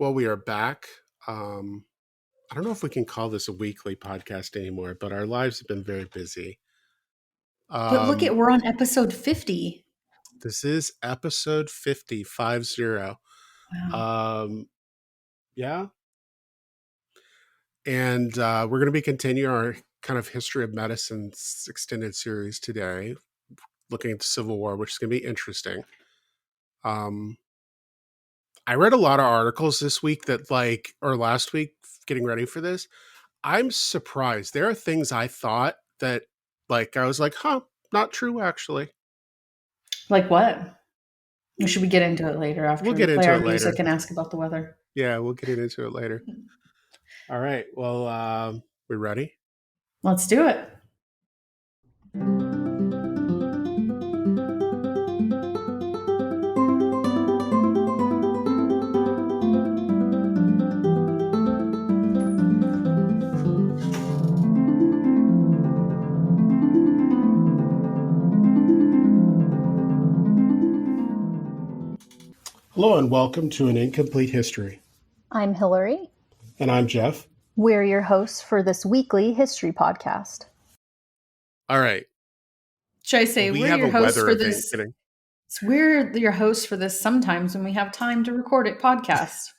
Well, we are back. I don't know if we can call this a weekly podcast anymore, but our lives have been very busy. But look at, we're on episode 50. This is episode 50, 50. Wow. Yeah. And we're going to be continuing our kind of history of medicine extended series today, looking at the Civil War, which is going to be interesting. I read a lot of articles this week or last week, getting ready for this. I'm surprised. There are things I thought that, I was like, not true, actually. Like what? Or should we get into it later after We'll we get play into our it later. music and ask about the weather? Yeah, we'll get into it later. All right. Well, we ready? Let's do it. Hello and welcome to An Incomplete History. I'm Hilary. And I'm Geoff. We're your hosts for this weekly history podcast. All right. Should I say we're your hosts for this? We're your hosts for this sometimes when we have time to record it podcast.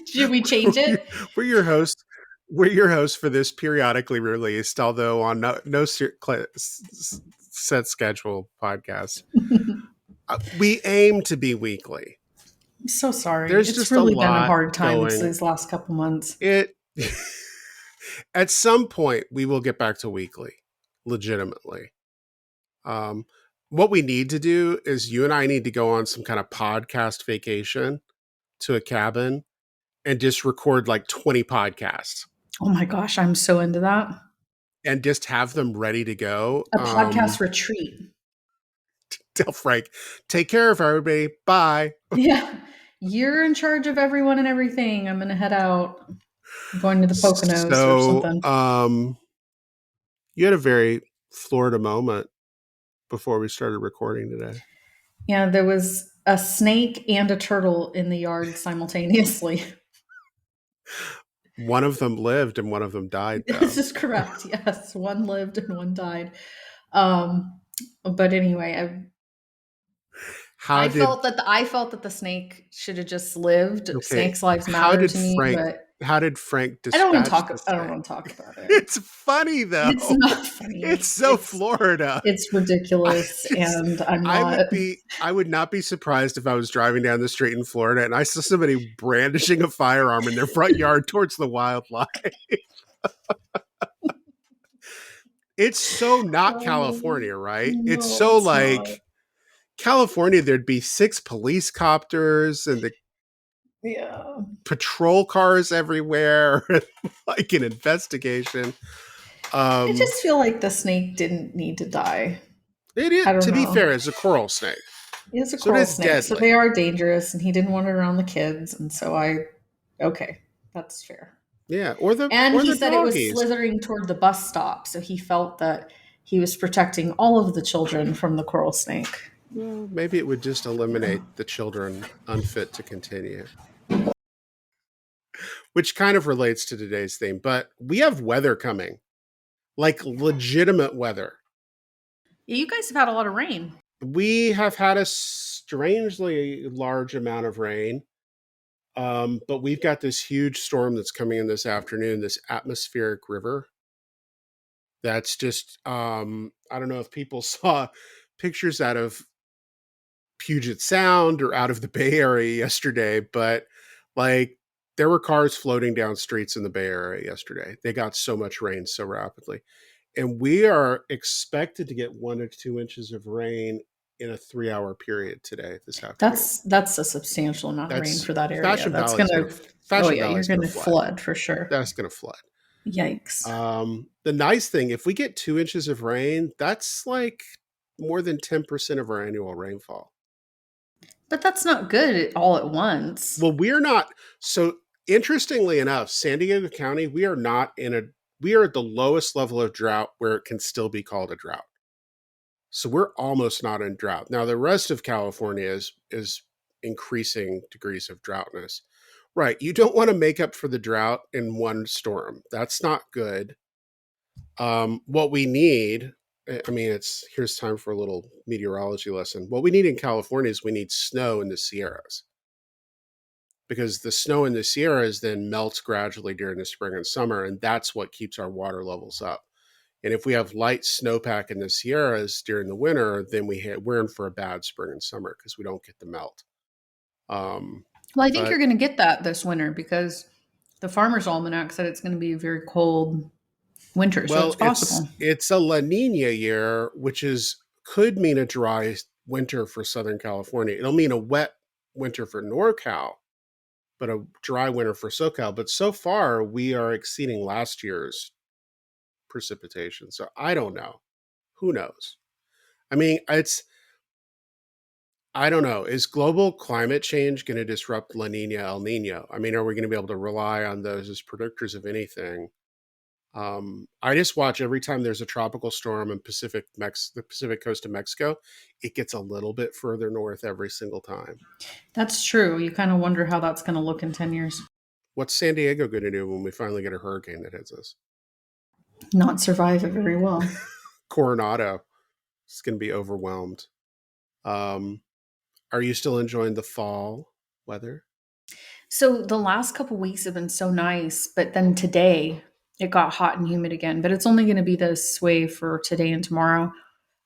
Should we change it? We're your hosts. We're your hosts for this periodically released, although on no set schedule podcast. We aim to be weekly. I'm so sorry. There's it's just really a been a lot hard time going. these last couple months. At some point we will get back to weekly, legitimately. What we need to do is you and I need to go on some kind of podcast vacation to a cabin and just record like 20 podcasts. Oh my gosh, I'm so into that. And just have them ready to go. A podcast retreat. Tell Frank, take care of everybody. Bye. Yeah. You're in charge of everyone and everything. I'm going to head out. I'm going to the Poconos or something. You had a very Florida moment before we started recording today. Yeah, there was a snake and a turtle in the yard simultaneously. One of them lived and one of them died, though. This is correct. Yes, one lived and one died. But anyway, I felt that the snake should have just lived. Okay. Snakes' lives matter to me. But how did Frank dispatch I don't want to talk about it. It's funny though. It's not funny. It's so Florida. It's ridiculous, and I'm not. I would not be surprised if I was driving down the street in Florida and I saw somebody brandishing a firearm in their front yard towards the wildlife. It's so not California, right? No, it's so it's like not. California. There'd be 6 police copters and the patrol cars everywhere, like an investigation. I just feel like the snake didn't need to die. It is, to be fair, it's a coral snake. It's a coral snake, deadly. So they are dangerous, and he didn't want it around the kids, and so that's fair. Yeah, he said it was slithering toward the bus stop, so he felt that he was protecting all of the children from the coral snake. Well, maybe it would just eliminate the children unfit to continue. Which kind of relates to today's theme, but we have weather coming. Like legitimate weather. Yeah, you guys have had a lot of rain. We have had a strangely large amount of rain. But we've got this huge storm that's coming in this afternoon, this atmospheric river. That's just, I don't know if people saw pictures out of Puget Sound or out of the Bay Area yesterday, but there were cars floating down streets in the Bay Area yesterday. They got so much rain so rapidly. And we are expected to get 1 to 2 inches of rain in a 3-hour period today, this afternoon. That's a substantial amount of rain for that area. That's going to, you're going to flood for sure. That's going to flood. Yikes. The nice thing, if we get 2 inches of rain, that's like more than 10% of our annual rainfall. But that's not good all at once. Well, we're not. So interestingly enough, San Diego County, we are at the lowest level of drought where it can still be called a drought. So we're almost not in drought. Now, the rest of California is increasing degrees of droughtness. Right. You don't want to make up for the drought in one storm. That's not good. What we need, I mean, here's time for a little meteorology lesson. What we need in California is we need snow in the Sierras, because the snow in the Sierras then melts gradually during the spring and summer, and that's what keeps our water levels up. And if we have light snowpack in the Sierras during the winter, then we're in for a bad spring and summer because we don't get the melt. Um, Well, I think but you're going to get that this winter because the Farmer's Almanac said it's going to be a very cold winter, so it's Well, possible. it's a La Nina year, which could mean a dry winter for Southern California. It'll mean a wet winter for NorCal, but a dry winter for SoCal. But so far, we are exceeding last year's precipitation. So I don't know. Who knows? I mean, I don't know. Is global climate change going to disrupt La Nina, El Nino? I mean, are we going to be able to rely on those as predictors of anything? I just watch every time there's a tropical storm in the Pacific coast of Mexico, it gets a little bit further north every single time. That's true. You kind of wonder how that's going to look in 10 years. What's San Diego going to do when we finally get a hurricane that hits us? Not survive it very well. Coronado is going to be overwhelmed. Are you still enjoying the fall weather? So the last couple weeks have been so nice, but then today it got hot and humid again. But it's only going to be this way for today and tomorrow,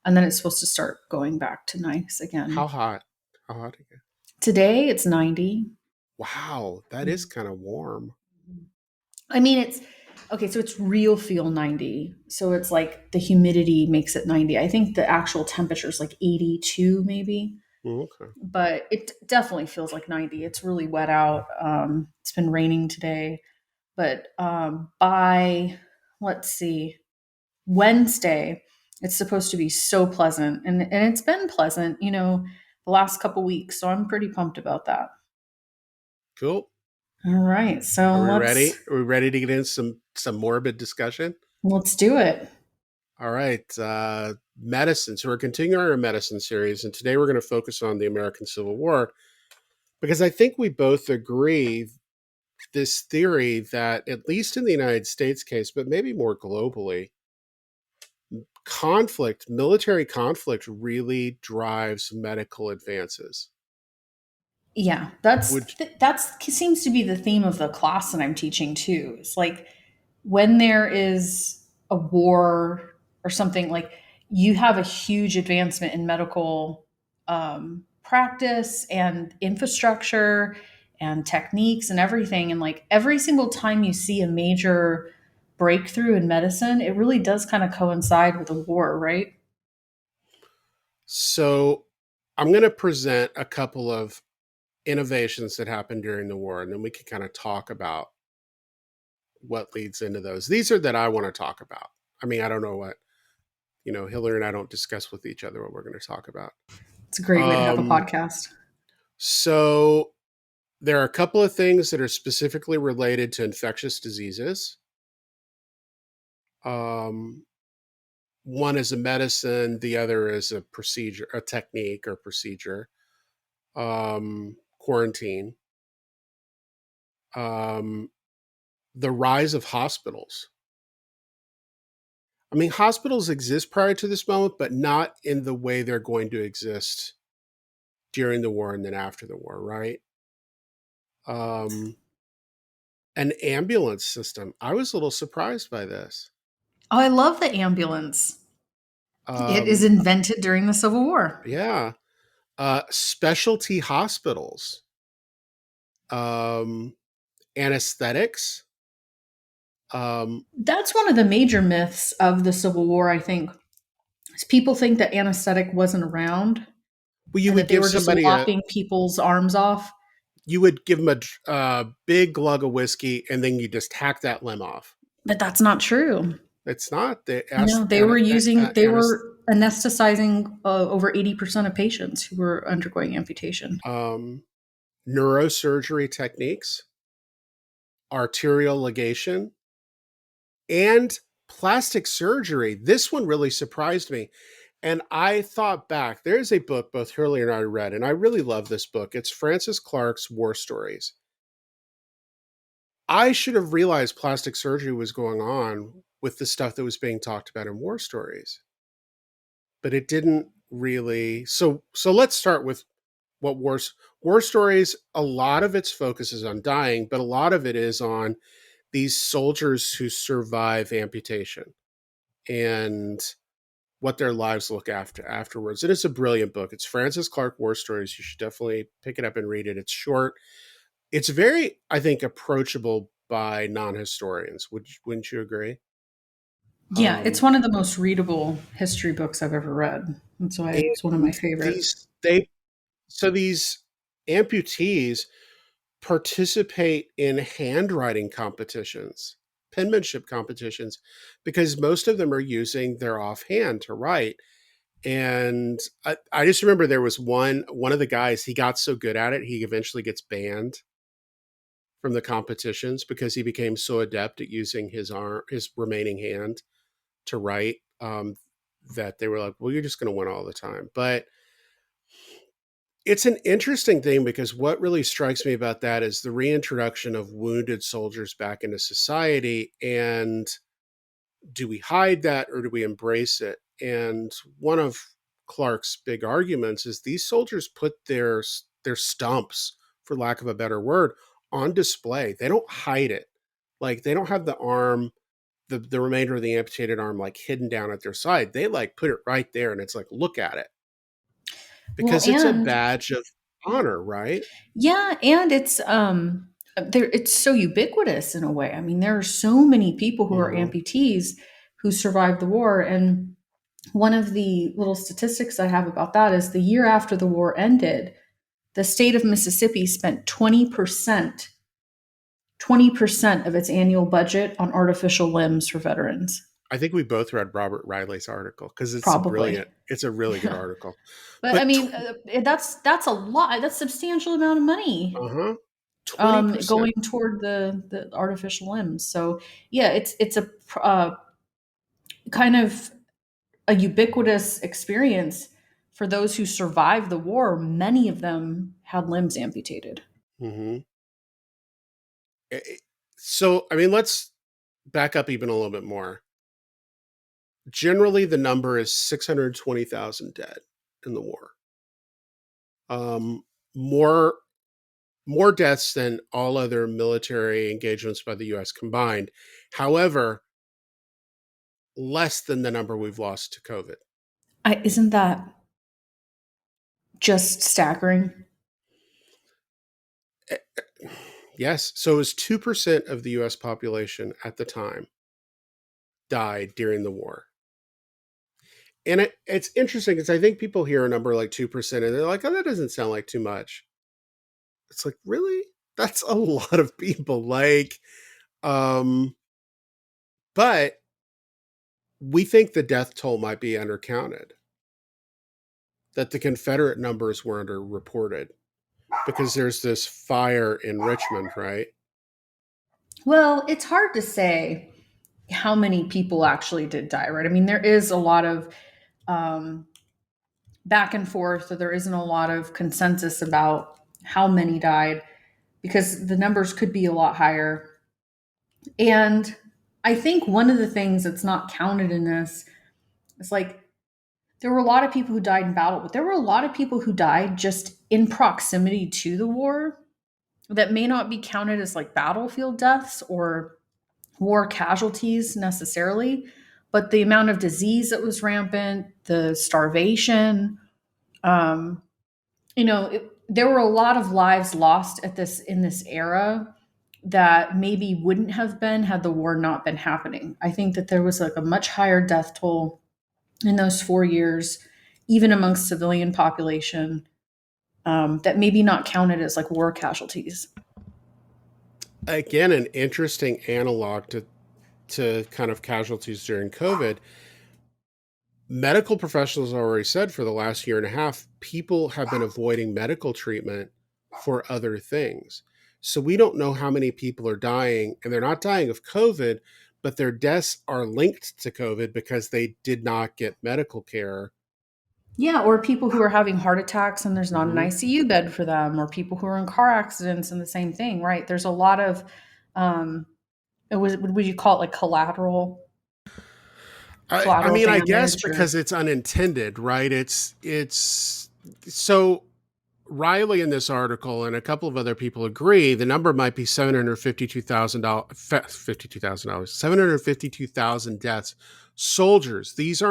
and then it's supposed to start going back to nice How again. hot? How hot again? Today it's 90. Wow, that is kind of warm. I mean, it's okay. So it's real feel 90. So it's like the humidity makes it 90. I think the actual temperature is like 82, maybe. Okay. But it definitely feels like 90. It's really wet out. It's been raining today. But by, let's see, Wednesday, it's supposed to be so pleasant. And it's been pleasant, the last couple weeks. So I'm pretty pumped about that. Cool. All right. So Are we ready? Are we ready to get into some morbid discussion? let's do it. All right. Medicine. So we're continuing our medicine series, and today we're going to focus on the American Civil War, because I think we both agree this theory that, at least in the United States case, but maybe more globally, military conflict really drives medical advances. Yeah, that seems to be the theme of the class that I'm teaching too. It's like when there is a war or something, like you have a huge advancement in medical practice and infrastructure and techniques and everything. And like every single time you see a major breakthrough in medicine, it really does kind of coincide with a war, right? So I'm going to present a couple of innovations that happened during the war, and then we can kind of talk about what leads into those. These are that I want to talk about. I mean, I don't know what, Hilary and I don't discuss with each other what we're going to talk about. It's a great way to have a podcast. So there are a couple of things that are specifically related to infectious diseases. One is a medicine, the other is a procedure, a technique or procedure. Quarantine. The rise of hospitals. I mean, hospitals exist prior to this moment, but not in the way they're going to exist during the war and then after the war, right? An ambulance system. I was a little surprised by this. Oh, I love the ambulance. It is invented during the Civil War. Yeah. Specialty hospitals. Anesthetics. That's one of the major myths of the Civil War, I think. Is people think that anesthetic wasn't around Well, you and would that they give were just somebody lopping people's arms off. you would give them a big glug of whiskey, and then you just hack that limb off. But that's not true. It's not. They were anesthetizing over 80% of patients who were undergoing amputation. Neurosurgery techniques, arterial ligation, and plastic surgery. This one really surprised me. And I thought back, there's a book both Hurley and I read, and I really love this book. It's Francis Clark's War Stories. I should have realized plastic surgery was going on with the stuff that was being talked about in war stories, but it didn't really. So let's start with what war stories. A lot of its focus is on dying, but a lot of it is on these soldiers who survive amputation and what their lives look afterwards. It is a brilliant book. It's Francis Clark War Stories. You should definitely pick it up and read it. It's short. It's very, I think, approachable by non-historians. Wouldn't you agree? Yeah, it's Um, one of the most readable history books I've ever read. That's why it's one of my and favorites. these amputees participate in handwriting competitions, penmanship competitions, because most of them are using their offhand to write. And I just remember there was one of the guys, he got so good at it, he eventually gets banned from the competitions because he became so adept at using his remaining hand to write, that they were like, well, you're just going to win all the time. But it's an interesting thing because what really strikes me about that is the reintroduction of wounded soldiers back into society. And do we hide that or do we embrace it? And one of Clark's big arguments is these soldiers put their stumps, for lack of a better word, on display. They don't hide it. Like they don't have the arm, the remainder of the amputated arm like hidden down at their side. They like put it right there and it's like, look at it. Well, Because it's a and badge of honor, right? yeah, and it's so ubiquitous in a way. I mean, there are so many people who are Mhm. amputees who survived the war, and one of the little statistics I have about that is the year after the war ended, the state of Mississippi spent 20% of its annual budget on artificial limbs for veterans. I think we both read Robert Riley's article because Probably. it's a really good Yeah. article. But I But mean, that's a lot. That's a substantial amount of money uh-huh, 20%. going toward the artificial limbs. So yeah, it's a kind of a ubiquitous experience for those who survived the war. Many of them had limbs amputated. Mhm. So, I mean, let's back up even a little bit more. Generally, the number is 620,000 dead in the war. Um, more more deaths than all other military engagements by the US combined. However, less than the number we've lost to COVID. Isn't that just staggering? Eh, Yes. So it was 2% of the US population at the time died during the war. And it's interesting because I think people hear a number like 2% and they're like, oh, that doesn't sound like too much. It's like, really? That's a lot of people. Um, but we think the death toll might be undercounted, that the Confederate numbers were underreported because there's this fire in Richmond, right? Well, it's hard to say how many people actually did die, right? I mean, there is a lot of um, back and forth, so there isn't a lot of consensus about how many died because the numbers could be a lot higher. And I think one of the things that's not counted in this is like there were a lot of people who died in battle, but there were a lot of people who died just in proximity to the war that may not be counted as like battlefield deaths or war casualties necessarily, but the amount of disease that was rampant, the starvation, um, there were a lot of lives lost at this in this era that maybe wouldn't have been had the war not been happening. I think that there was like a much higher death toll in those 4 years, even amongst civilian population, that maybe not counted as like war casualties. Again, an interesting analog to kind of casualties during COVID. Medical professionals already said for the last year and a half, people have been avoiding medical treatment for other things. So we don't know how many people are dying, and they're not dying of COVID, but their deaths are linked to COVID because they did not get medical care. Yeah, or people who are having heart attacks and there's not an Mhm. ICU bed for them, or people who are in car accidents and the same thing, right? There's a lot of Would you call it like I collateral mean, I guess damage? Or because it's unintended, right? It's so Riley in this article and a couple of other people agree the number might be $752,000, $52,000, 752,000 deaths. Soldiers. This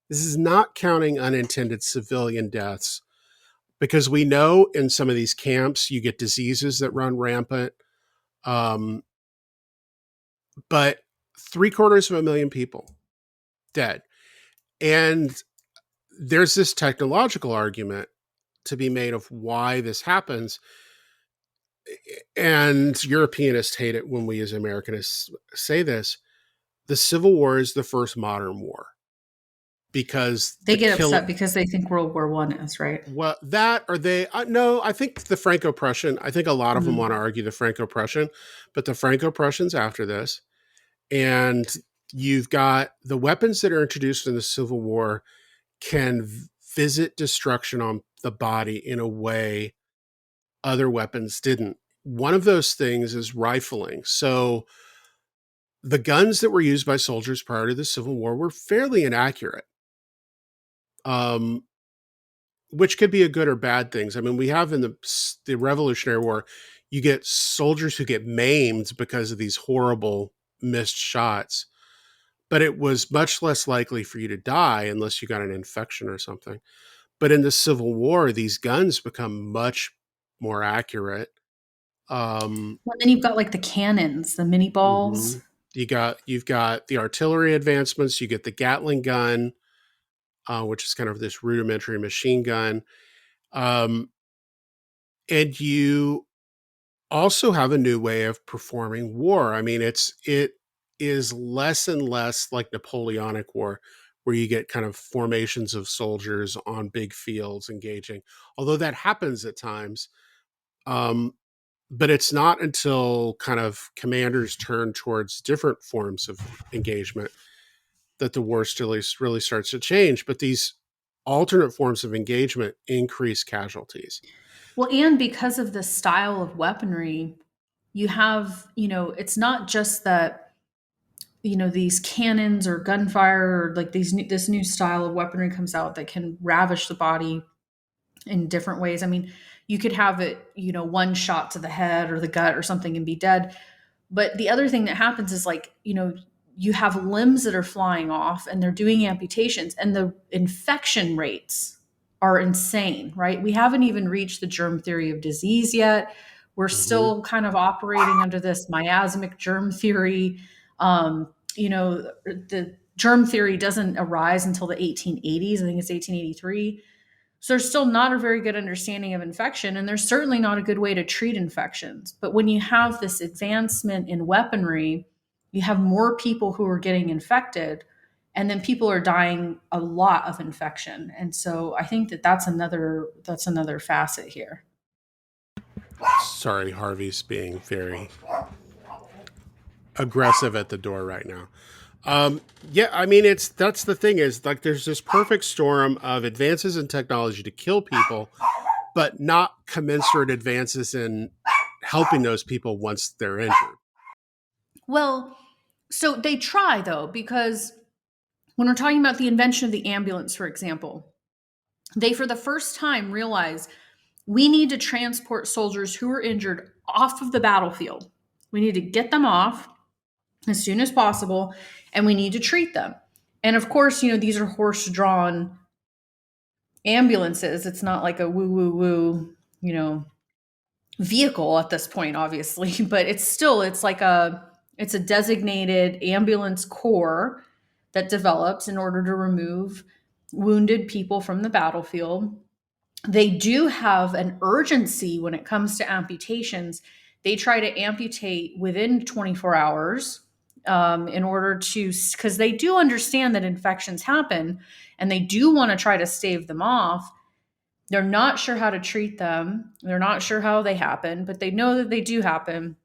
is not counting unintended civilian deaths because we know in some of these camps you get diseases that run rampant. Um, but 750,000 people dead. And there's this technological argument to be made of why this happens. And Europeanists hate it when we as Americanists say this. The Civil War is the first modern war because they get upset because they think World War I is, right? Well, that or they no, I think the Franco-Prussian. I think a lot of them want to argue the Franco-Prussian, but the Franco-Prussians after this, and you've got the weapons that are introduced in the Civil War can visit destruction on the body in a way other weapons didn't. One of those things is rifling. So the guns that were used by soldiers prior to the Civil War were fairly inaccurate, which could be a good or bad things. I mean, we have in the Revolutionary War, you get soldiers who get maimed because of these horrible missed shots, but it was much less likely for you to die unless you got an infection or something. But in the Civil War, these guns become much more accurate. Well, then you've got like the cannons, the mini balls. You've got the artillery advancements. You get the Gatling gun, which is kind of this rudimentary machine gun, and you also have a new way of performing war. I mean, it is less and less like Napoleonic War, where you get kind of formations of soldiers on big fields engaging, although that happens at times. But it's not until kind of commanders turn towards different forms of engagement that the war still really starts to change. But these alternate forms of engagement increase casualties. Well, and because of the style of weaponry, you have, it's not just that, these cannons or gunfire or like this new style of weaponry comes out that can ravish the body in different ways. I mean, you could have it, one shot to the head or the gut or something and be dead. But the other thing that happens is like, you have limbs that are flying off and they're doing amputations and the infection rates are insane, right? We haven't even reached the germ theory of disease yet. We're still kind of operating under this miasmic germ theory. The germ theory doesn't arise until the 1880s. I think it's 1883. So there's still not a very good understanding of infection, and there's certainly not a good way to treat infections. But when you have this advancement in weaponry, you have more people who are getting infected, and then people are dying a lot of infection. And so I think that's another facet here. Sorry, Harvey's being very aggressive at the door right now. Yeah, I mean, that's the thing is like there's this perfect storm of advances in technology to kill people, but not commensurate advances in helping those people once they're injured. Well, so they try though, because when we're talking about the invention of the ambulance, for example, they for the first time realize we need to transport soldiers who are injured off of the battlefield. We need to get them off as soon as possible, and we need to treat them. And of course, these are horse-drawn ambulances. It's not like a woo, vehicle at this point, obviously, but it's a designated ambulance corps that develops in order to remove wounded people from the battlefield. They do have an urgency when it comes to amputations. They try to amputate within 24 hours in order to, because they do understand that infections happen and they do want to try to stave them off. They're not sure how to treat them. They're not sure how they happen, but they know that they do happen.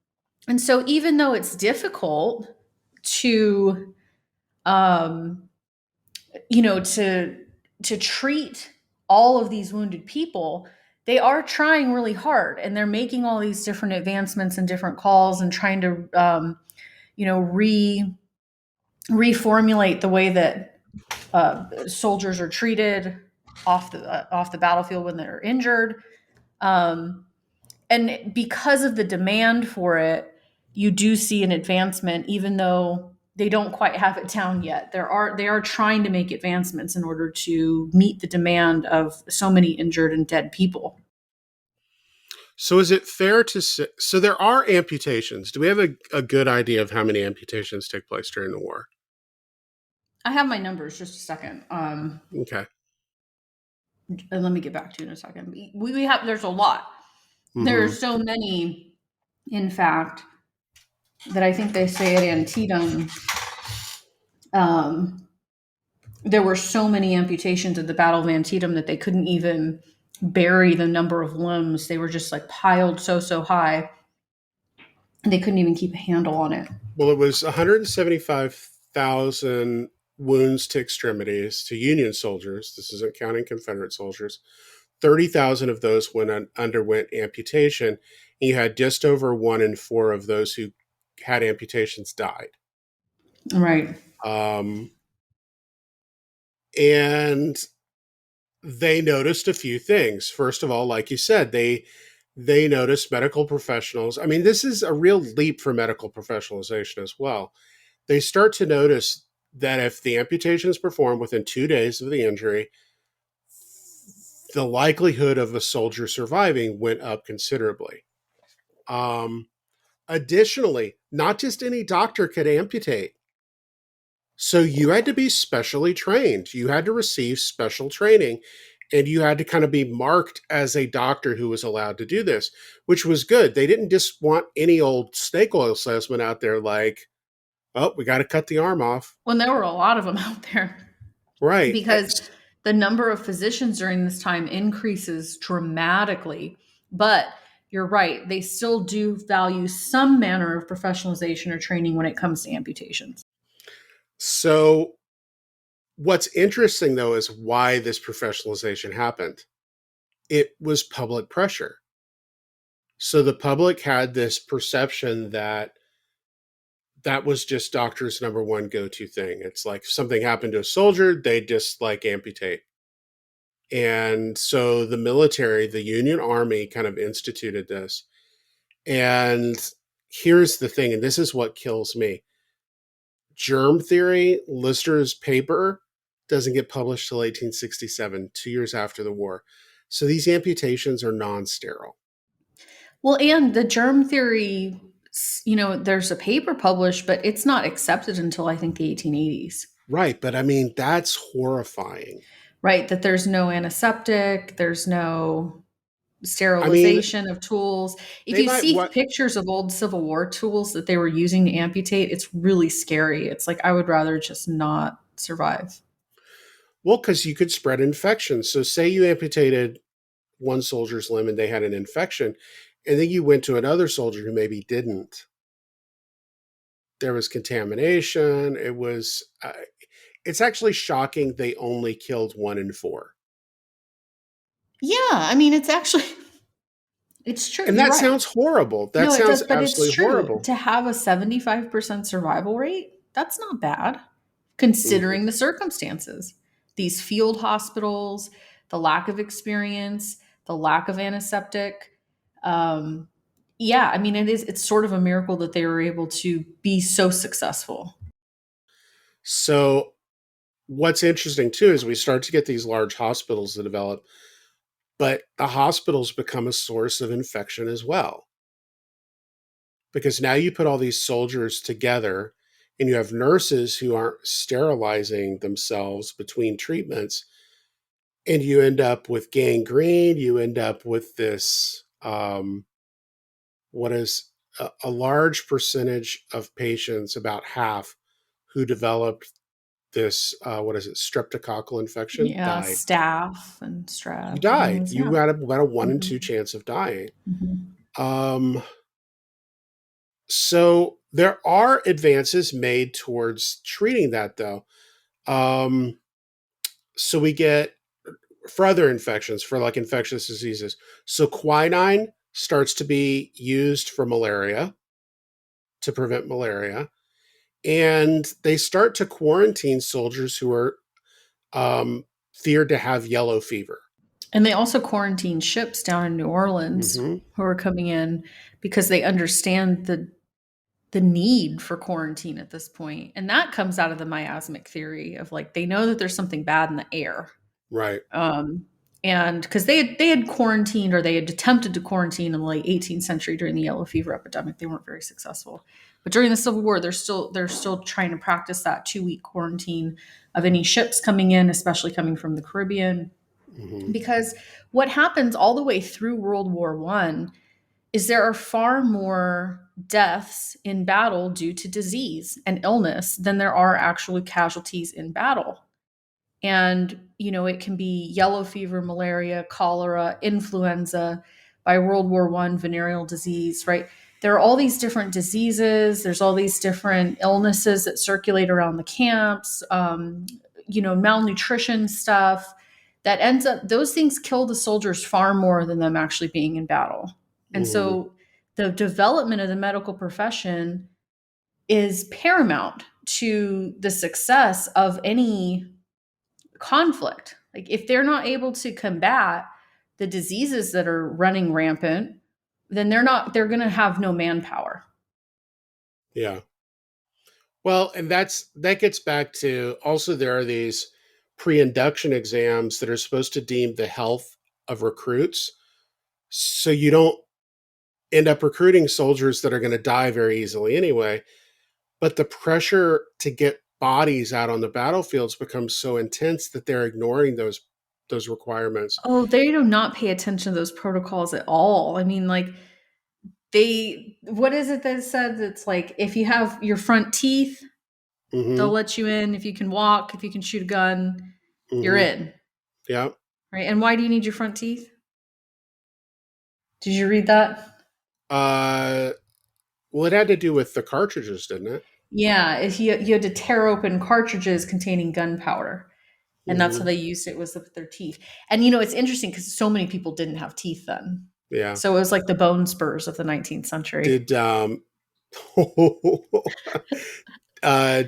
And so even though it's difficult to, to treat all of these wounded people, they are trying really hard, and they're making all these different advancements and different calls and trying to, reformulate the way that soldiers are treated off the battlefield when they're injured. And because of the demand for it, you do see an advancement, even though they don't quite have it down yet. They are trying to make advancements in order to meet the demand of so many injured and dead people. So is it fair to say, so there are amputations. Do we have a good idea of how many amputations took place during the war? I have my numbers, just a second. Okay. And let me get back to you in a second. There's a lot. There are so many, in fact, that I think they say at Antietam, there were so many amputations at the Battle of Antietam that they couldn't even bury the number of limbs. They were just like piled so high. They couldn't even keep a handle on it. Well, it was 175,000 wounds to extremities to Union soldiers. This isn't counting Confederate soldiers. 30,000 of those underwent amputation. And you had just over 1 in 4 of those who had amputations died. Right. And they noticed a few things. First of all, like you said, they noticed medical professionals. I mean, this is a real leap for medical professionalization as well. They start to notice that if the amputation is performed within 2 days of the injury, the likelihood of a soldier surviving went up considerably. Additionally, not just any doctor could amputate. So you had to be specially trained. You had to receive special training, and you had to kind of be marked as a doctor who was allowed to do this, which was good. They didn't just want any old snake oil salesman out there like, oh, we got to cut the arm off. Well, there were a lot of them out there. Right. Because the number of physicians during this time increases dramatically. But you're right, they still do value some manner of professionalization or training when it comes to amputations. So what's interesting, though, is why this professionalization happened. It was public pressure. So the public had this perception that was just doctors' number one go-to thing. It's like if something happened to a soldier, they just like amputate. And so the military, the Union Army, kind of instituted this. And here's the thing, and this is what kills me. Germ theory, Lister's paper, doesn't get published till 1867, 2 years after the war. So these amputations are non-sterile. Well, and the germ theory, there's a paper published, but it's not accepted until I think the 1880s. Right, but I mean, that's horrifying. Right, that there's no antiseptic, there's no sterilization of tools. If you see pictures of old Civil War tools that they were using to amputate, it's really scary. It's like, I would rather just not survive. Well, because you could spread infections. So say you amputated one soldier's limb and they had an infection, and then you went to another soldier who maybe didn't. There was contamination. It was, it's actually shocking they only killed 1 in 4. Yeah, I mean, it's actually, it's true. And that sounds horrible. That sounds absolutely horrible. To have a 75% survival rate, that's not bad, considering the circumstances. These field hospitals, the lack of experience, the lack of antiseptic. Yeah, I mean, it's sort of a miracle that they were able to be so successful. So what's interesting too is we start to get these large hospitals that develop, but the hospitals become a source of infection as well. Because now you put all these soldiers together and you have nurses who aren't sterilizing themselves between treatments, and you end up with gangrene. You end up with this, what is a large percentage of patients, about half, who developed this, streptococcal infection, died. Staph and strep. You died. You had about a 1 in 2 chance of dying. So there are advances made towards treating that, though. So we get for other infections, for like infectious diseases. So quinine starts to be used for malaria, to prevent malaria. And they start to quarantine soldiers who are feared to have yellow fever. And they also quarantine ships down in New Orleans Mm-hmm. who are coming in because they understand the need for quarantine at this point. And that comes out of the miasmic theory of like they know that there's something bad in the air. Right. And because they had quarantined, or they had attempted to quarantine in the late 18th century during the yellow fever epidemic. They weren't very successful. But during the Civil War, they're still trying to practice that 2-week quarantine of any ships coming in, especially coming from the Caribbean. Mm-hmm. Because what happens all the way through World War I is there are far more deaths in battle due to disease and illness than there are actually casualties in battle. And, it can be yellow fever, malaria, cholera, influenza, by World War I, venereal disease, right? There are all these different diseases. There's all these different illnesses that circulate around the camps, malnutrition stuff that ends up, those things kill the soldiers far more than them actually being in battle. And Mm-hmm. so the development of the medical profession is paramount to the success of any conflict. Like if they're not able to combat the diseases that are running rampant, then they're going to have no manpower. Yeah. Well, and that gets back to also there are these pre-induction exams that are supposed to deem the health of recruits. So you don't end up recruiting soldiers that are going to die very easily anyway. But the pressure to get bodies out on the battlefields becomes so intense that they're ignoring those requirements. Oh, they do not pay attention to those protocols at all. I mean, like what is it that said? It's like if you have your front teeth, Mm-hmm. they'll let you in. If you can walk, if you can shoot a gun, you're Mm-hmm. in. Yeah. Right. And why do you need your front teeth? Did you read that? Well, it had to do with the cartridges, didn't it? Yeah, if you had to tear open cartridges containing gunpowder. And that's how Mm-hmm. they used it, was with their teeth. And it's interesting because so many people didn't have teeth then. Yeah. So it was like the bone spurs of the 19th century. Did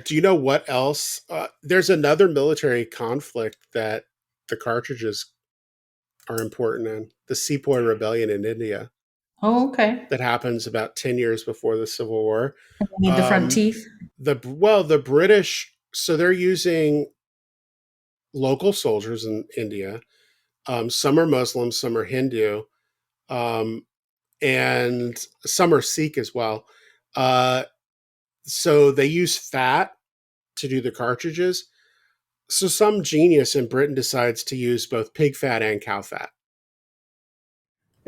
do you know what else? There's another military conflict that the cartridges are important in, the Sepoy Rebellion in India Oh, okay. that happens about 10 years before the Civil War. You need the front teeth. The British, so they're using local soldiers in India. Some are Muslim, some are Hindu, and some are Sikh as well. So they use fat to do the cartridges. So some genius in Britain decides to use both pig fat and cow fat.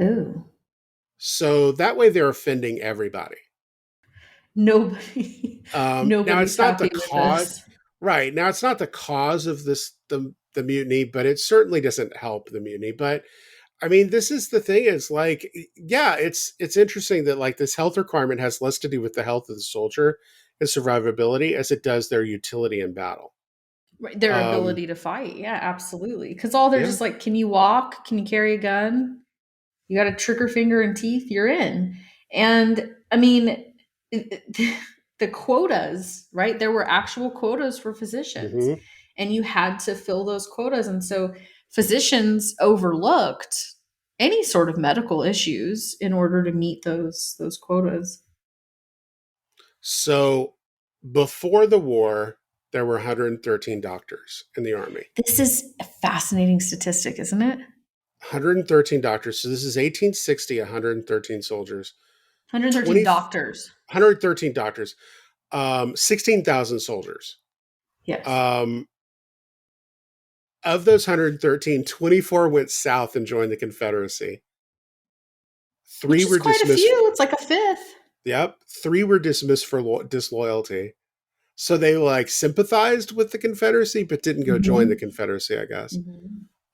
Ooh. So that way they're offending everybody. Now Nobody's it's not the happy with cause, this. right? Now it's not the cause of the mutiny, but it certainly doesn't help the mutiny. But I mean, this is the thing: is like, yeah, it's interesting that like this health requirement has less to do with the health of the soldier and survivability as it does their utility in battle. Right, their ability to fight. Yeah, absolutely. Because all they're Yeah. just like, can you walk? Can you carry a gun? You got a trigger finger and teeth, you're in. And I mean, the quotas, right? There were actual quotas for physicians, Mm-hmm. and you had to fill those quotas. And so physicians overlooked any sort of medical issues in order to meet those quotas. So before the war, there were 113 doctors in the army. This is a fascinating statistic, isn't it? 113 doctors. So this is 1860, 113 soldiers. 113 doctors. 113 doctors. 16,000 soldiers. Yes. Of those 113, 24 went south and joined the Confederacy. Which is quite dismissed. A few. It's like a fifth. Yep. 3 were dismissed for disloyalty. So they like sympathized with the Confederacy, but didn't go join the Confederacy, I guess.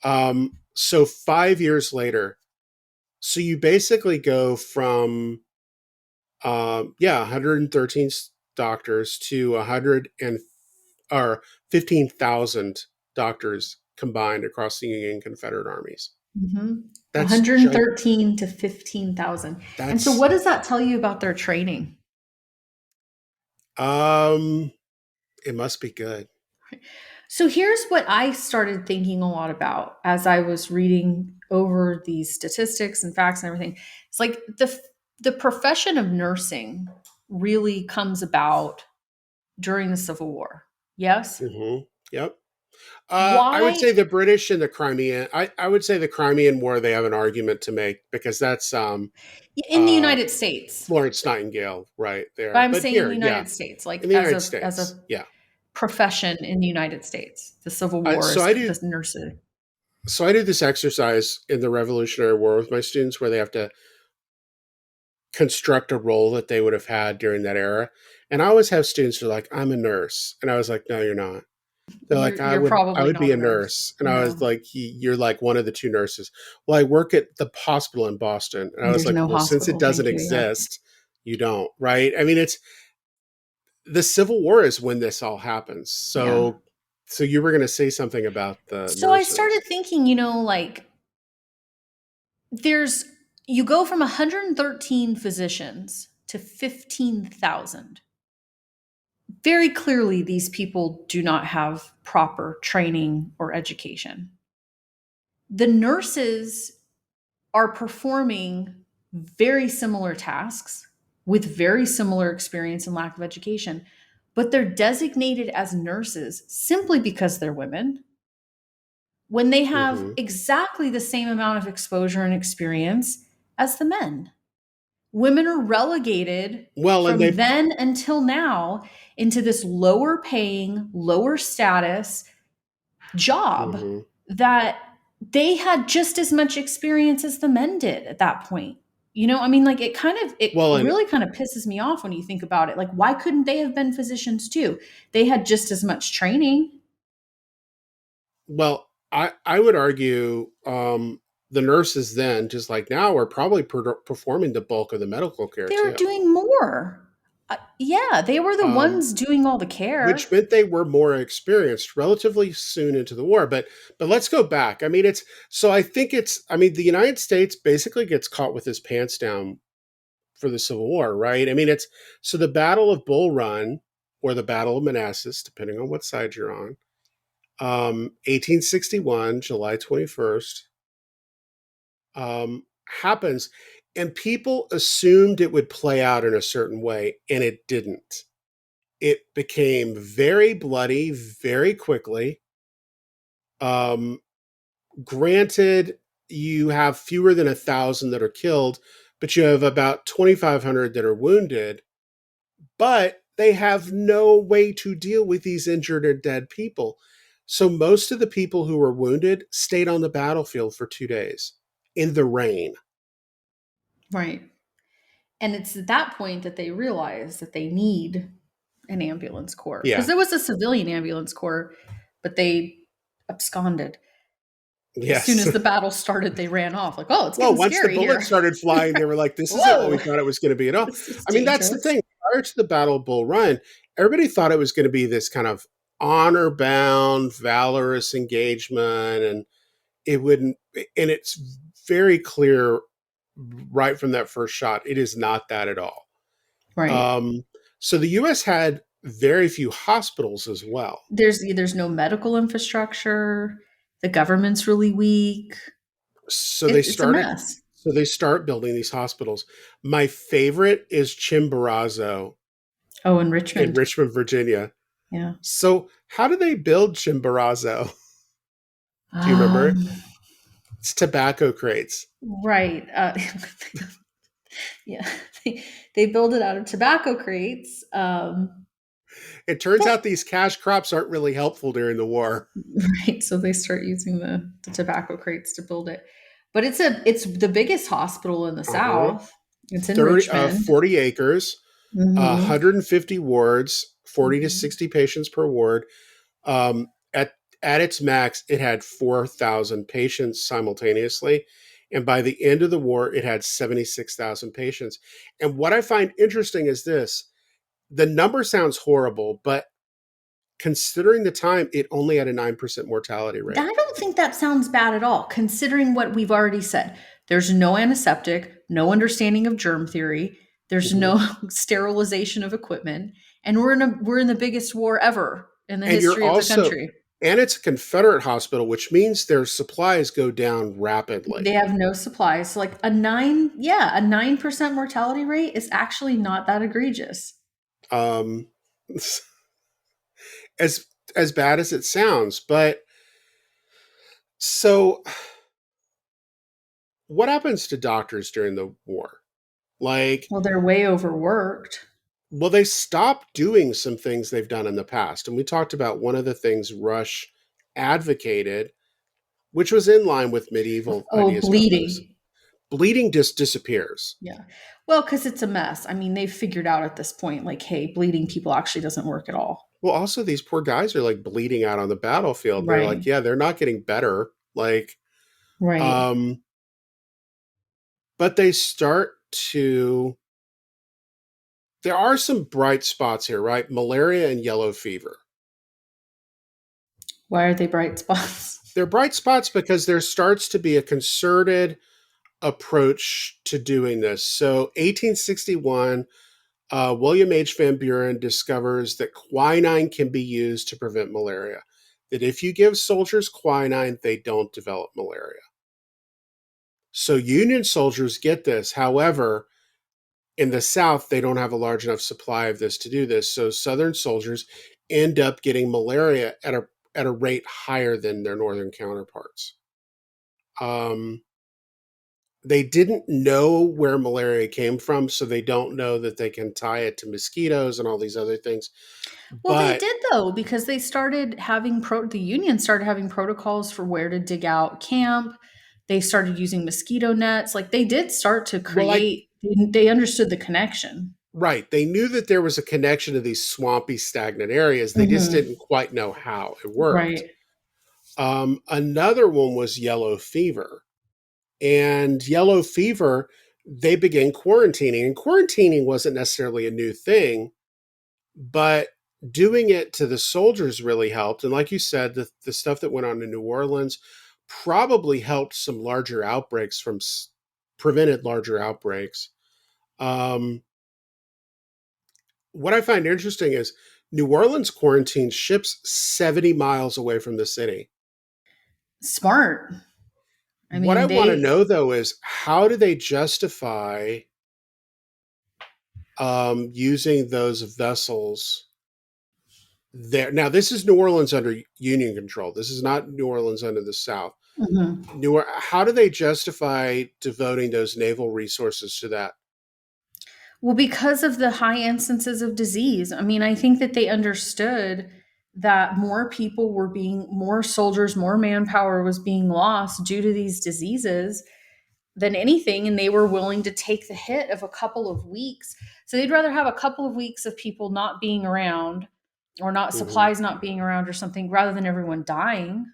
Mm-hmm. So 5 years later, so you basically go from 113 doctors to 15,000 doctors combined across the Union and Confederate armies. Mm-hmm. That's 113 to 15,000. And so what does that tell you about their training? It must be good. So here's what I started thinking a lot about as I was reading over these statistics and facts and everything. It's like the profession of nursing really comes about during the Civil War. Yes? Mm-hmm. Yep. I would Why? say the British and the Crimean. I would say the Crimean War. They have an argument to make because that's In the United States. Florence Nightingale right But there. I'm But saying in here, the yeah, United States, like in the United as States, a yeah. profession in the United States, the Civil War So is I do. the nursing. So I do this exercise in the Revolutionary War with my students where they have to construct a role that they would have had during that era. And I always have students who are like, "I'm a nurse," and I was like, "No, you're not." They're like, You're I probably would be not a a nurse. nurse," and I was No, like, "You're like one of the two nurses." Well, I work at the hospital in Boston, and I was there's like, no "Well, since it hospital. doesn't Thank you. Yeah. exist, you don't, right?" I mean, it's the Civil War is when this all happens. Yeah. So you were going to say something about the So I started nurses. thinking, like you go from 113 physicians to 15,000. Very clearly, these people do not have proper training or education. The nurses are performing very similar tasks with very similar experience and lack of education, but they're designated as nurses simply because they're women when they have Mm-hmm. exactly the same amount of exposure and experience as the men. Women are relegated Well, and from they then until now into this lower paying, lower status job mm-hmm. that they had just as much experience as the men did at that point. I mean, like it Well, and really kind of pisses me off when you think about it. Like, why couldn't they have been physicians too? They had just as much training. well, I would argue the nurses then, just like now, are probably performing the bulk of the medical care They were too. doing more. Yeah, they were the Um, ones doing all the which care. meant they were more experienced relatively soon into the war. But let's go back. I mean, it's so I think it's. I mean, the United States basically gets caught with his pants down for the Civil War, right? I mean, it's so the Battle of Bull Run or the Battle of Manassas, depending on what side you're on. 1861, July 21st, happens, and people assumed it would play out in a certain way, and it didn't. It became very bloody very quickly. Um, Granted, you have fewer than 1,000 that are killed, but you have about 2,500 that are wounded. But they have no way to deal with these injured or dead people. So most of the people who were wounded stayed on the battlefield for 2 days in the rain. Right. And it's at that point that they realize that they need an ambulance corps because Yeah. there was a civilian ambulance corps, but they absconded. As soon Yes. as the battle started, they ran off. Like, oh, it's Well, getting once the scary here. bullets started flying, they were like, this isn't what we Whoa, thought it was going to be at all. this is I mean, that's the dangerous. thing. Prior to the Battle of Bull Run, everybody thought it was going to be this kind of honor bound, valorous engagement. And it wouldn't, and it's very clear right from that first shot, it is not that at all. Right. So the US had very few hospitals as well. There's no medical infrastructure. The government's really weak. So It's a mess. they start building these hospitals. My favorite is Chimborazo Oh, in in Richmond. Richmond, Virginia. Yeah. So how did they build Chimborazo? Do you remember? Um, It's tobacco crates. right. Yeah. They build it out of tobacco crates. It turns out these cash crops aren't really helpful during the war. Right. So they start using the tobacco crates to build it. But it's the biggest hospital in the Uh-huh. South. It's in Richmond. 40 acres, Mm-hmm. 150 wards, 40 to Mm-hmm. 60 patients per ward. Um, at its max, it had 4,000 patients simultaneously. And by the end of the war, it had 76,000 patients. And what I find interesting is this: the number sounds horrible, but considering the time, it only had a 9% mortality rate. I don't think that sounds bad at all, considering what we've already said. There's no antiseptic, no understanding of germ theory. There's no sterilization of equipment, and we're in the biggest war ever in the And you're history of the also, country. and it's a Confederate hospital, which means their supplies go down rapidly. They have no supplies. So like a 9% mortality rate is actually not that egregious. As bad as it sounds, but so what happens to doctors during the war? Like, well, they're way overworked. Well, they stopped doing some things they've done in the past. And we talked about one of the things Rush advocated, which was in line with medieval ideas about medicine. Bleeding. Bleeding just disappears. Yeah. Well, because it's a mess. I mean, they've figured out at this point, like, hey, bleeding people actually doesn't work at all. Well, also these poor guys are like bleeding out on the battlefield. Right. They're like, yeah, they're not getting better. Like, right. But they start to, there are some bright spots here, right? Malaria and yellow fever. Why are they bright spots? They're bright spots because there starts to be a concerted approach to doing this. So 1861, William H. Van Buren discovers that quinine can be used to prevent malaria. That if you give soldiers quinine, they don't develop malaria. So Union soldiers get this. However, in the South, they don't have a large enough supply of this to do this. So Southern soldiers end up getting malaria at a rate higher than their Northern counterparts. They didn't know where malaria came from, so they don't know that they can tie it to mosquitoes and all these other things. Well, they did, though, because they started having the Union started having protocols for where to dig out camp. They started using mosquito nets. Like, they did start to create, they understood the connection. Right. They knew that there was a connection to these swampy, stagnant areas. They just didn't quite know how it worked. Right. Another one was yellow fever. And yellow fever, they began quarantining. And quarantining wasn't necessarily a new thing, but doing it to the soldiers really helped. And like you said, the stuff that went on in New Orleans probably helped some larger outbreaks prevented larger outbreaks. What I find interesting is New Orleans quarantined ships 70 miles away from the city. Smart. I mean, what I want to know, though, is how do they justify using those vessels there? Now, this is New Orleans under Union control. This is not New Orleans under the South. How do they justify devoting those naval resources to that? Well, because of the high instances of disease. I mean, I think that they understood that more soldiers, more manpower was being lost due to these diseases than anything. And they were willing to take the hit of a couple of weeks. So they'd rather have a couple of weeks of people not being around or supplies not being around or something rather than everyone dying.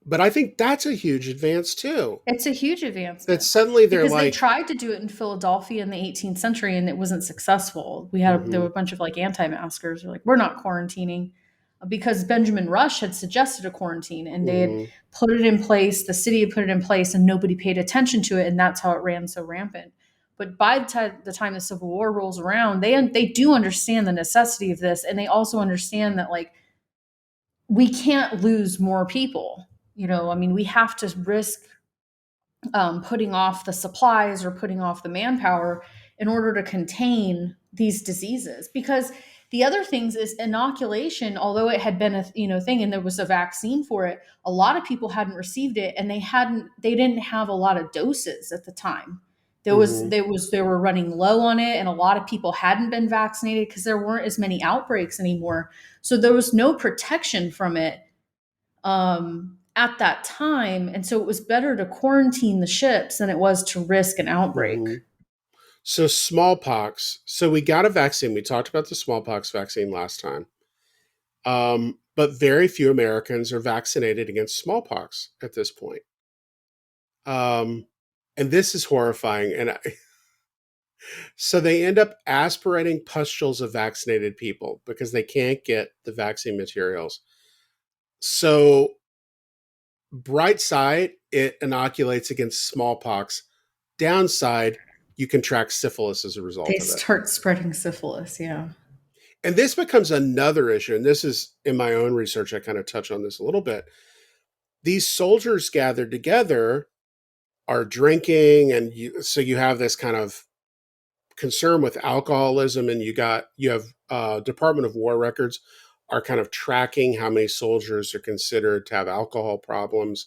But I think that's a huge advance too. It's a huge advancement. That suddenly they tried to do it in Philadelphia in the 18th century and it wasn't successful. There were a bunch of like anti-maskers who were like, we're not quarantining, because Benjamin Rush had suggested a quarantine and they had put it in place. The city had put it in place and nobody paid attention to it. And that's how it ran so rampant. But by the time the Civil War rolls around, they do understand the necessity of this. And they also understand that like, we can't lose more people. I mean, we have to risk putting off the supplies or putting off the manpower in order to contain these diseases. Because the other things is inoculation, although it had been a thing and there was a vaccine for it, a lot of people hadn't received it and they didn't have a lot of doses at the time. They were running low on it and a lot of people hadn't been vaccinated because there weren't as many outbreaks anymore. So there was no protection from it at that time. And so it was better to quarantine the ships than it was to risk an outbreak. So smallpox. So we got a vaccine. We talked about the smallpox vaccine last time. But very few Americans are vaccinated against smallpox at this point. And this is horrifying. And So they end up aspirating pustules of vaccinated people because they can't get the vaccine materials. So, bright side, it inoculates against smallpox. Downside, you contract syphilis as a They result of it. start spreading syphilis, yeah. And this becomes another issue. And this is in my own research, I kind of touch on this a little bit. These soldiers gathered together are drinking, and so you have this kind of concern with alcoholism, and you have Department of War records are kind of tracking how many soldiers are considered to have alcohol problems.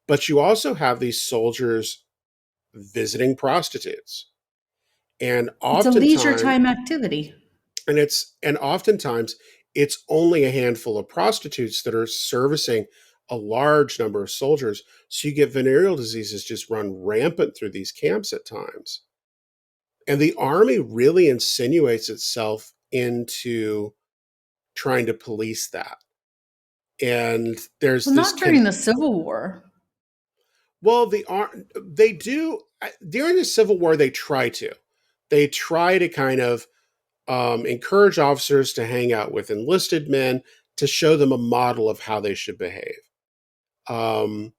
But you also have these soldiers visiting prostitutes. And It's a leisure oftentimes time activity. and oftentimes it's only a handful of prostitutes that are servicing a large number of soldiers. So you get venereal diseases just run rampant through these camps at times. And the army really insinuates itself into trying to police that. And there's Well, this not during the Civil War. well, they do during the Civil War. They try to kind of encourage officers to hang out with enlisted men to show them a model of how they should behave. Um,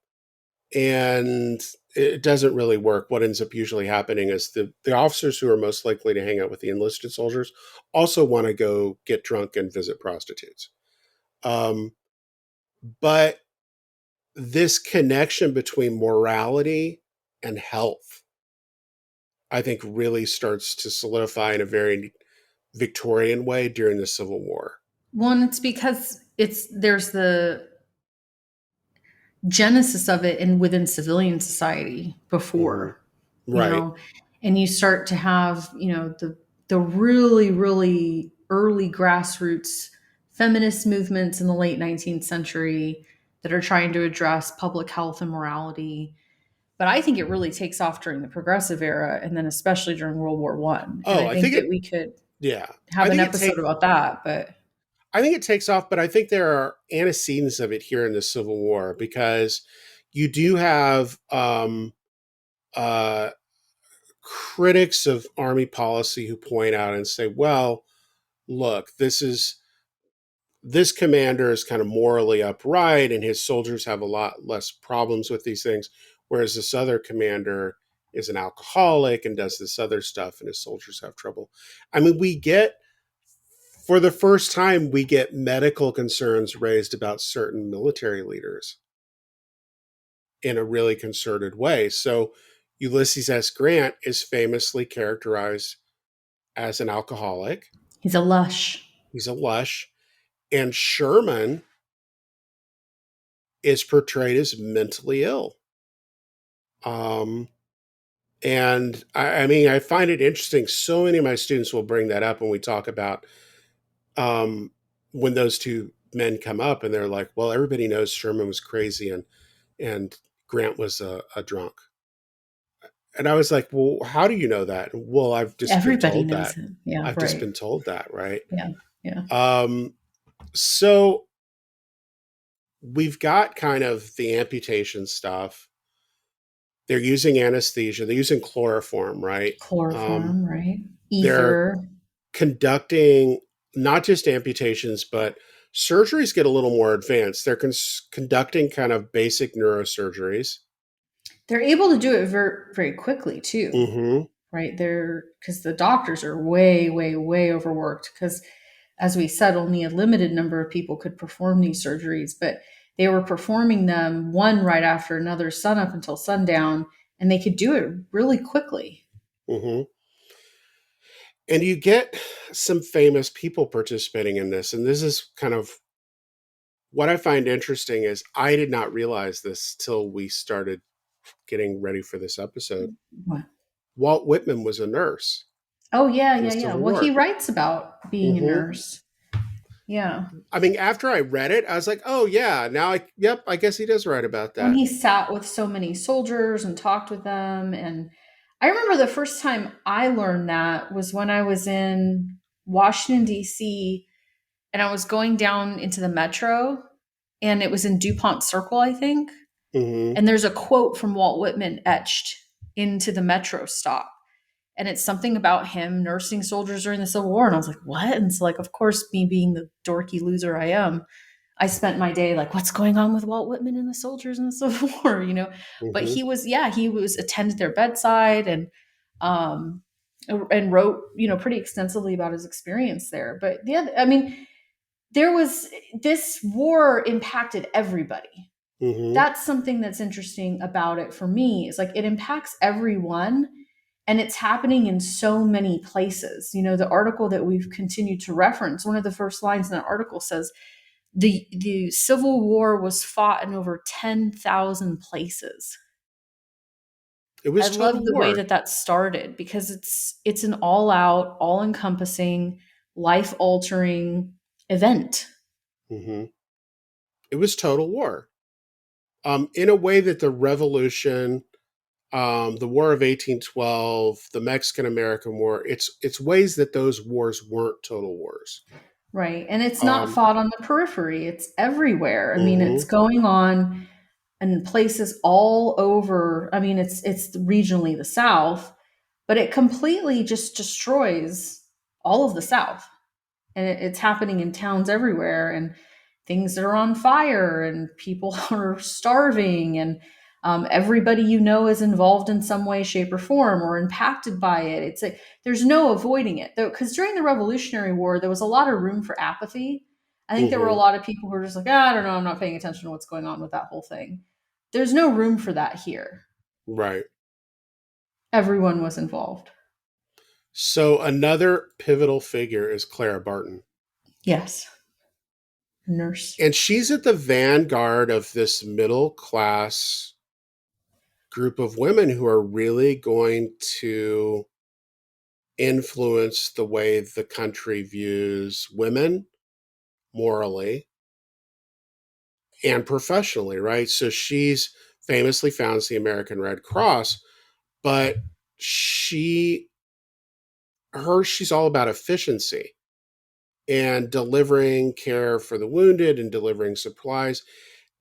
and it doesn't really work. What ends up usually happening is the officers who are most likely to hang out with the enlisted soldiers also want to go get drunk and visit prostitutes. Um, but this connection between morality and health, I think, really starts to solidify in a very Victorian way during the Civil War. Well, and it's because there's the genesis of it and within civilian society before, Right. and you start to have, the really, really early grassroots feminist movements in the late 19th century that are trying to address public health and morality. But I think it really takes off during the Progressive era, and then especially during World War One. And Oh, I I think think that it. we could Yeah, have an episode about that. But I think it takes off, but I think there are antecedents of it here in the Civil War because you do have uh, critics of Army policy who point out and say, "Well, look, this commander is kind of morally upright, and his soldiers have a lot less problems with these things, whereas this other commander is an alcoholic and does this other stuff, and his soldiers have trouble." I mean, for the first time, we get medical concerns raised about certain military leaders in a really concerted way. So Ulysses S. Grant is famously characterized as an alcoholic. he's a lush. He's a lush. And Sherman is portrayed as mentally ill. And I mean, I find it interesting. So many of my students will bring that up when we talk about when those two men come up and they're like, well, everybody knows Sherman was crazy and Grant was a drunk. And I was like, well, how do you know that? Well, I've just Everybody been told knows that. him. Yeah, I've right. just been told that, right? Yeah, yeah. So we've got kind of the amputation stuff. They're using anesthesia. They're using chloroform, right? Chloroform, right? They're Ether. conducting not just amputations, but surgeries get a little more advanced. They're conducting kind of basic neurosurgeries. They're able to do it very, very quickly too, right? Because the doctors are way, way, way overworked. Because, as we said, only a limited number of people could perform these surgeries, but they were performing them one right after another, sun up until sundown, and they could do it really quickly. And you get some famous people participating in this. And this is kind of what I find interesting is I did not realize this till we started getting ready for this episode. What? Walt Whitman was a nurse. Oh, yeah. Well, he writes about being a Mm-hmm. nurse. Yeah. I mean, after I read it, I was like, oh, yeah, I guess he does write about that. When he sat with so many soldiers and talked with them. And I remember the first time I learned that was when I was in Washington, D.C., and I was going down into the metro, and it was in DuPont Circle, I think. Mm-hmm. And there's a quote from Walt Whitman etched into the metro stop. And it's something about him nursing soldiers during the Civil War. And I was like, what? And so, like, of course, me being the dorky loser I am, I spent my day like, what's going on with Walt Whitman and the soldiers in the Civil War, you know? But Mm-hmm. he was attended their bedside and wrote, pretty extensively about his experience there. But there was this war impacted everybody. Mm-hmm. That's something that's interesting about it for me, is like it impacts everyone, and it's happening in so many places. The article that we've continued to reference, one of the first lines in that article says the Civil War was fought in over 10,000 places. It was I love total the way war. that started, because it's an all out, all encompassing, life altering event. Mm-hmm. It was total war. In a way that the Revolution, the War of 1812, the Mexican-American War, it's ways that those wars weren't total wars. Right. And it's not Um, fought on the periphery. It's everywhere. I mean, it's mm-hmm. going on in places all over. I mean, it's regionally the South, but it completely just destroys all of the South. And it's happening in towns everywhere, and things that are on fire, and people are starving, and everybody is involved in some way, shape, or form, or impacted by it. It's like there's no avoiding it, though, because during the Revolutionary War there was a lot of room for apathy. I think there were a Mm-hmm. lot of people who were just like, I don't know, I'm not paying attention to what's going on with that whole thing. There's no room for that here. Right. Everyone was involved. So another pivotal figure is Clara Barton. Yes. Nurse. And she's at the vanguard of this middle class group of women who are really going to influence the way the country views women morally and professionally, right? So she's famously founds the American Red Cross, but she's all about efficiency and delivering care for the wounded and delivering supplies.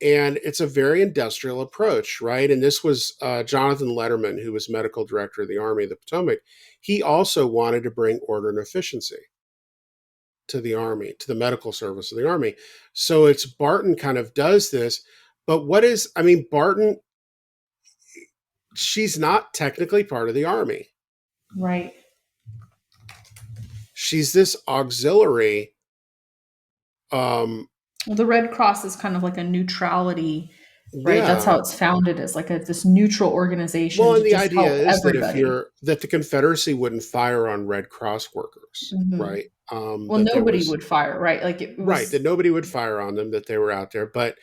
And it's a very industrial approach, right? And this was Jonathan Letterman, who was medical director of the Army of the Potomac. He also wanted to bring order and efficiency to the Army, to the medical service of the Army. So it's Barton kind of does this. But Barton, she's not technically part of the Army. Right. She's this auxiliary. Well, the Red Cross is kind of like a neutrality, right? That's Yeah. how it's founded, as like this neutral organization Well, to and the just idea help is that everybody. that the Confederacy wouldn't fire on Red Cross workers, Hmm. right? Well, That there nobody was would fire, right? Like it right that was. nobody would fire on them, that they were out there. But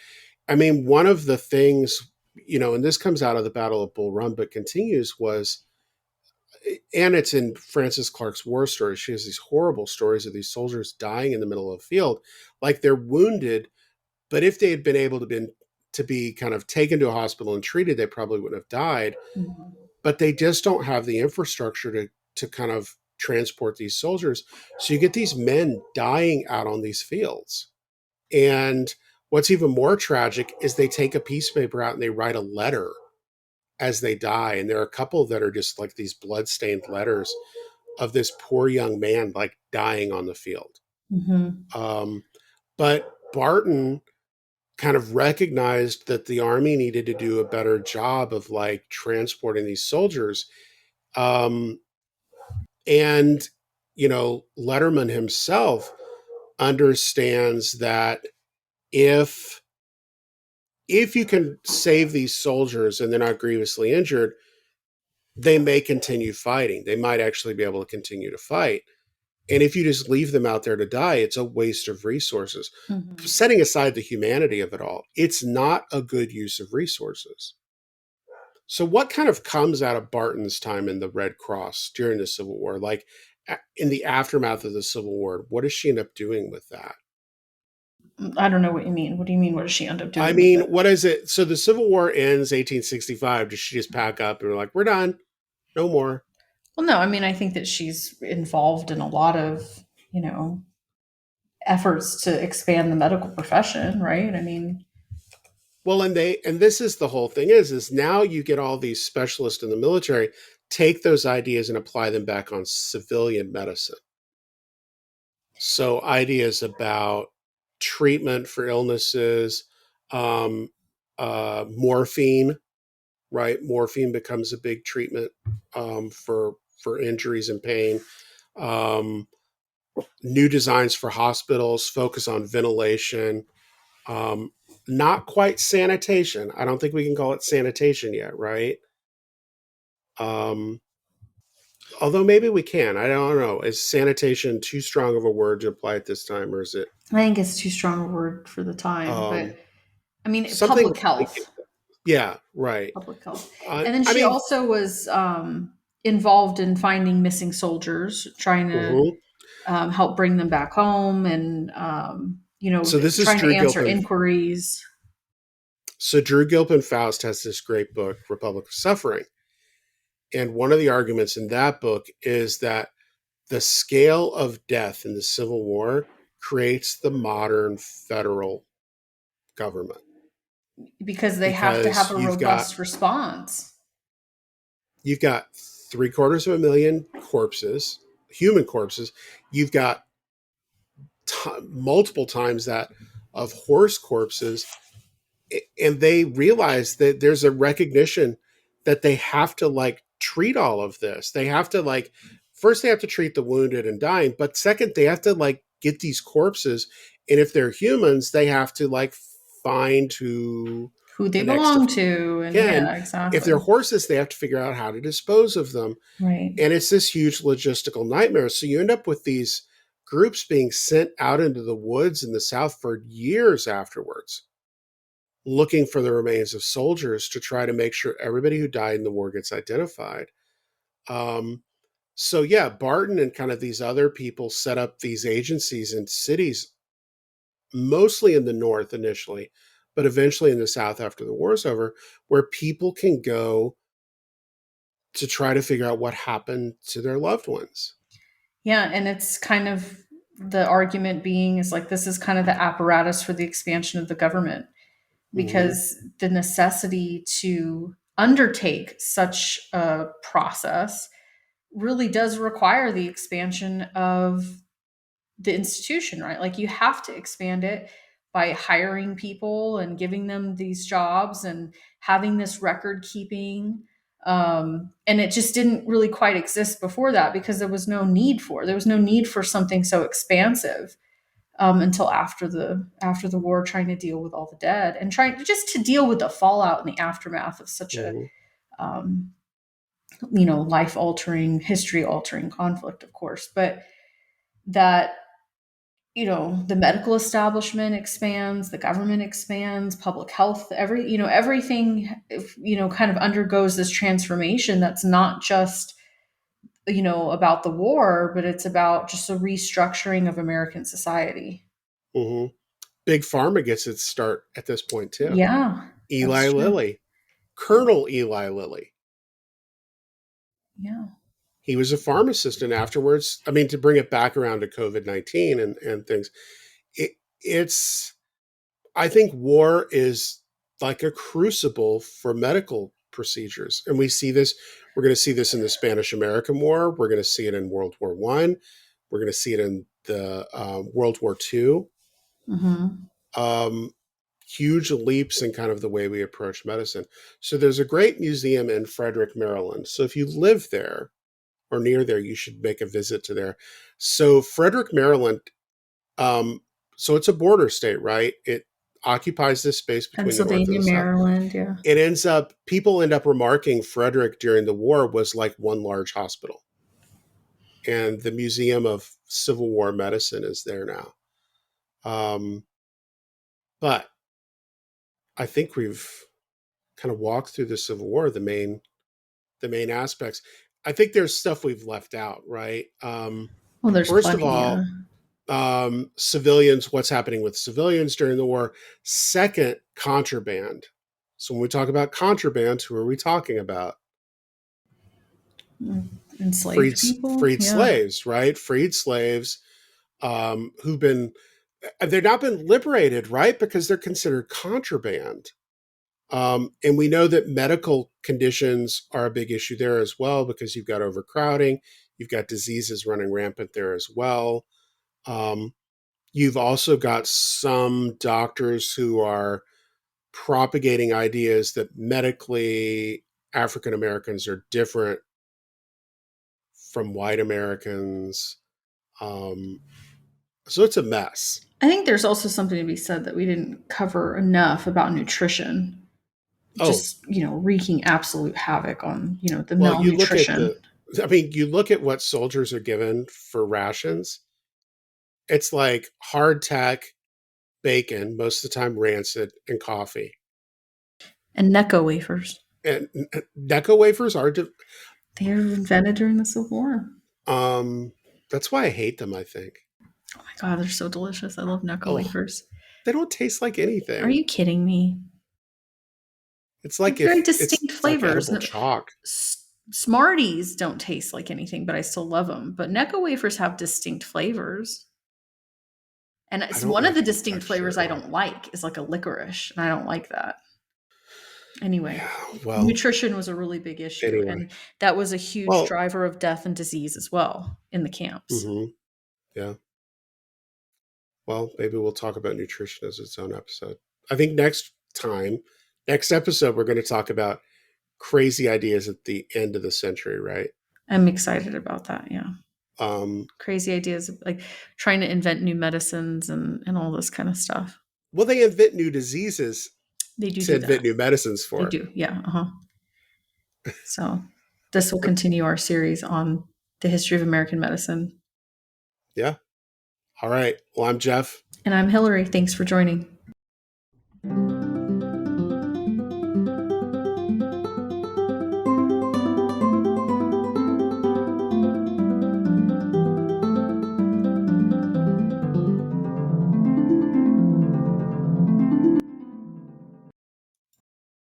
one of the things, and this comes out of the Battle of Bull Run, but continues was, and it's in Frances Clark's war stories. She has these horrible stories of these soldiers dying in the middle of a field, like they're wounded. But if they had been able to be kind of taken to a hospital and treated, they probably wouldn't have died. Mhm. But they just don't have the infrastructure to kind of transport these soldiers. So you get these men dying out on these fields. And what's even more tragic is they take a piece of paper out and they write a letter as they die. And there are a couple that are just like these blood-stained letters of this poor young man like dying on the field. Mhm. Um, but Barton kind of recognized that the Army needed to do a better job of like transporting these soldiers. Um, and, Letterman himself understands that if you can save these soldiers and they're not grievously injured, they may continue fighting. They might actually be able to continue to fight. And if you just leave them out there to die, it's a waste of resources. Mhm. Setting aside the humanity of it all, it's not a good use of resources. So, what kind of comes out of Barton's time in the Red Cross during the Civil War? Like in the aftermath of the Civil War, what does she end up doing with that? I don't know what you mean. What do you mean? What does she end up doing with it? What is it? So the Civil War ends 1865. Does she just pack up and we're like, we're done? No more. Well, no, I mean, I think that she's involved in a lot of, you know, efforts to expand the medical profession, right? I mean, Well, and this is the whole thing is now you get all these specialists in the military take those ideas and apply them back on civilian medicine. So ideas about treatment for illnesses, morphine, right? Morphine becomes a big treatment for injuries and pain. New designs for hospitals, focus on ventilation. Not quite sanitation. I don't think we can call it sanitation yet, right? Although maybe we can. I don't know. Is sanitation too strong of a word to apply at this time, or is it? I think it's too strong a word for the time, but I mean, Something. public health. Yeah, right. Public health. And then I she mean, also was involved in finding missing soldiers, trying to help bring them back home, and so this is trying to Drew answer Gilpin. inquiries. So Drew Gilpin Faust has this great book, Republic of Suffering. And one of the arguments in that book is that the scale of death in the Civil War creates the modern federal government. Because they have to have a robust response. You've got 750,000 corpses, human corpses. You've got multiple times that of horse corpses. And they realize that there's a recognition that they have to treat all of this. They have to first they have to treat the wounded and dying, but second they have to get these corpses. And if they're humans, they have to find who they belong to. And yeah, exactly. If they're horses, they have to figure out how to dispose of them. Right. And it's this huge logistical nightmare. So you end up with these groups being sent out into the woods in the South for years afterwards, looking for the remains of soldiers to try to make sure everybody who died in the war gets identified. So yeah, Barton and kind of these other people set up these agencies in cities, mostly in the North initially, but eventually in the South after the war's over, where people can go to try to figure out what happened to their loved ones. Yeah, and it's kind of the argument being is this is kind of the apparatus for the expansion of the government, because the necessity to undertake such a process really does require the expansion of the institution, right? You have to expand it by hiring people and giving them these jobs and having this record keeping. And it just didn't really quite exist before that, because there was no need for something so expansive until after the war, trying to deal with all the dead and trying just to deal with the fallout and the aftermath of such a life altering, history altering conflict, of course. But that the medical establishment expands, the government expands, public health, everything kind of undergoes this transformation that's not just about the war, but it's about just a restructuring of American society. Big Pharma gets its start at this point too. Yeah. Eli Lilly, Colonel Eli Lilly. Yeah. He was a pharmacist, and afterwards, I mean, to bring it back around to COVID-19 and things, I think war is like a crucible for medical procedures. And we see this, we're going to see this in the Spanish-American War. We're going to see it in World War I. We're going to see it in the World War II. Huge leaps in kind of the way we approach medicine. So there's a great museum in Frederick, Maryland. So if you live there or near there, you should make a visit to there. So Frederick, Maryland, so it's a border state, right? It occupies this space between Pennsylvania, the North and the Maryland, South. Yeah. People end up remarking Frederick during the war was like one large hospital. And the Museum of Civil War Medicine is there now. But I think we've kind of walked through the Civil War, the main aspects. I think there's stuff we've left out, right? Well, there's first plenty, of all, civilians, what's happening with civilians during the war. Second, contraband. So when we talk about contraband, who are we talking about? Enslaved people? Freed slaves, right? Freed slaves who've been, they've not been liberated, right? Because they're considered contraband. And we know that medical conditions are a big issue there as well, because you've got overcrowding, you've got diseases running rampant there as well. You've also got some doctors who are propagating ideas that medically African Americans are different from white Americans. So it's a mess. I think there's also something to be said that we didn't cover enough about nutrition. Just, wreaking absolute havoc on, the malnutrition. You look at what soldiers are given for rations. It's like hardtack bacon, most of the time rancid, and coffee. And Necco wafers. And Necco wafers are... They were invented during the Civil War. That's why I hate them, I think. Oh my God, they're so delicious. I love Necco wafers. They don't taste like anything. Are you kidding me? It's like very distinct flavors. Like chalk. Smarties don't taste like anything, but I still love them. But Necco wafers have distinct flavors. And it's one of the distinct flavors I don't like is like a licorice, and I don't like that. Anyway, nutrition was a really big issue, and that was a huge driver of death and disease as well in the camps. Mm-hmm. Yeah. Well, maybe we'll talk about nutrition as its own episode. I think next episode, we're going to talk about crazy ideas at the end of the century, right? I'm excited about that, yeah. Crazy ideas, like trying to invent new medicines and all this kind of stuff. Well, they invent new diseases. They do invent new medicines for. They do, yeah. So this will continue our series on the history of American medicine. Yeah. All right. Well, I'm Geoff. And I'm Hilary. Thanks for joining.